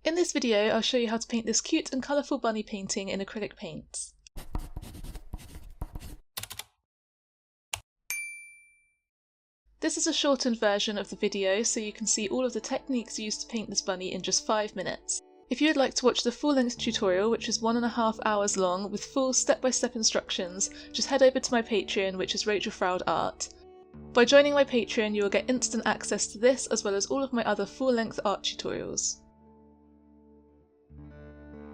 In this video, I'll show you how to paint this cute and colourful bunny painting in acrylic paints. This is a shortened version of the video so you can see all of the techniques used to paint this bunny in just 5 minutes. If you would like to watch the full-length tutorial, which is 1.5 hours long with full step-by-step instructions, just head over to my Patreon, which is Rachel Froud Art. By joining my Patreon, you will get instant access to this as well as all of my other full-length art tutorials.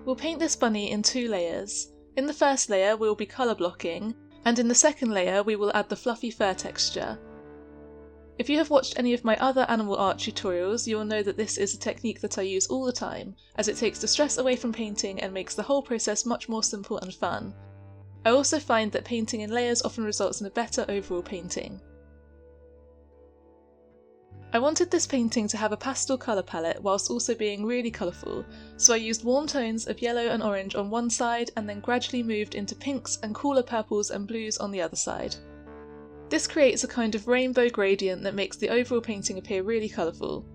We'll paint this bunny in 2 layers. In the first layer we will be colour blocking, and in the second layer we will add the fluffy fur texture. If you have watched any of my other animal art tutorials, you will know that this is a technique that I use all the time, as it takes the stress away from painting and makes the whole process much more simple and fun. I also find that painting in layers often results in a better overall painting. I wanted this painting to have a pastel colour palette whilst also being really colourful, so I used warm tones of yellow and orange on one side and then gradually moved into pinks and cooler purples and blues on the other side. This creates a kind of rainbow gradient that makes the overall painting appear really colourful.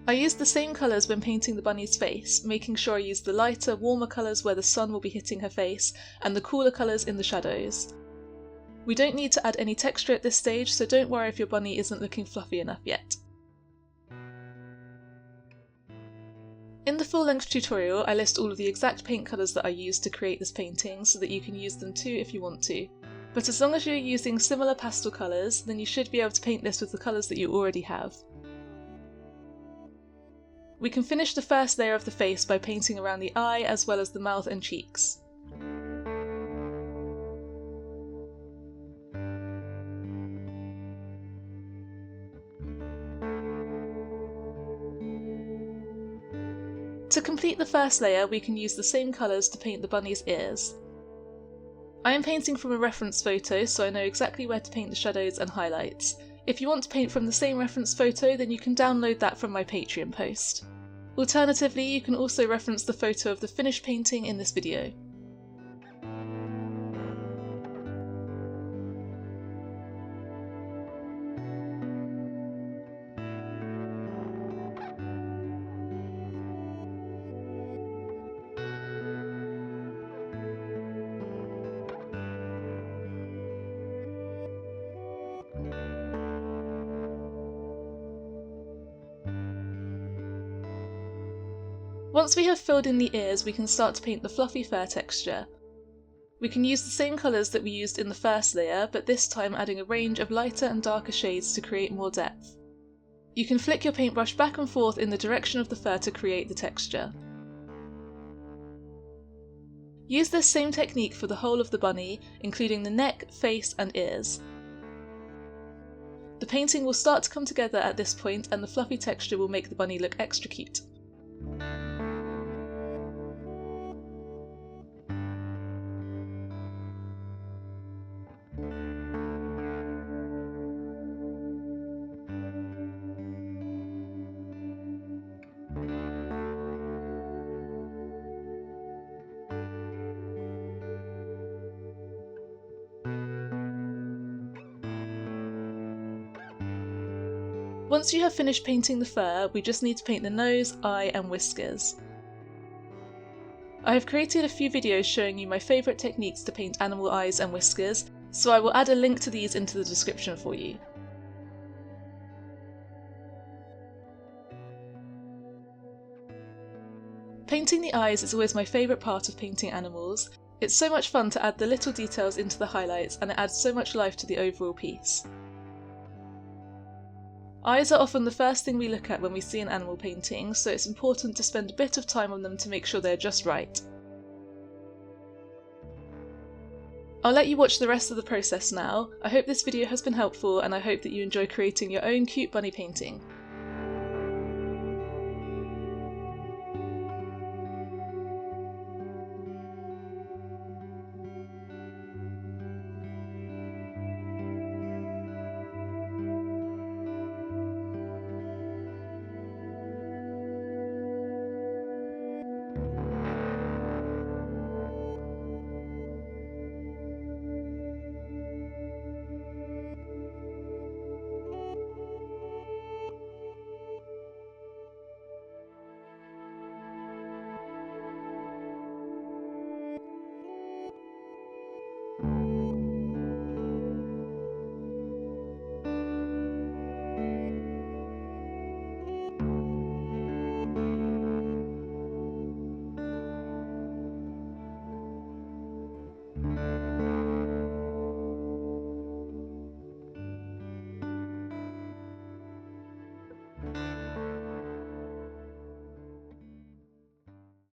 I used the same colours when painting the bunny's face, making sure I used the lighter, warmer colours where the sun will be hitting her face, and the cooler colours in the shadows. We don't need to add any texture at this stage, so don't worry if your bunny isn't looking fluffy enough yet. In the full-length tutorial, I list all of the exact paint colours that I used to create this painting so that you can use them too if you want to. But as long as you're using similar pastel colours, then you should be able to paint this with the colours that you already have. We can finish the first layer of the face by painting around the eye as well as the mouth and cheeks. To complete the first layer, we can use the same colours to paint the bunny's ears. I am painting from a reference photo, so I know exactly where to paint the shadows and highlights. If you want to paint from the same reference photo, then you can download that from my Patreon post. Alternatively, you can also reference the photo of the finished painting in this video. Once we have filled in the ears, we can start to paint the fluffy fur texture. We can use the same colours that we used in the first layer, but this time adding a range of lighter and darker shades to create more depth. You can flick your paintbrush back and forth in the direction of the fur to create the texture. Use this same technique for the whole of the bunny, including the neck, face and ears. The painting will start to come together at this point, and the fluffy texture will make the bunny look extra cute. Once you have finished painting the fur, we just need to paint the nose, eye and whiskers. I have created a few videos showing you my favourite techniques to paint animal eyes and whiskers, so I will add a link to these into the description for you. Painting the eyes is always my favourite part of painting animals. It's so much fun to add the little details into the highlights, and it adds so much life to the overall piece. Eyes are often the first thing we look at when we see an animal painting, so it's important to spend a bit of time on them to make sure they're just right. I'll let you watch the rest of the process now. I hope this video has been helpful and I hope that you enjoy creating your own cute bunny painting.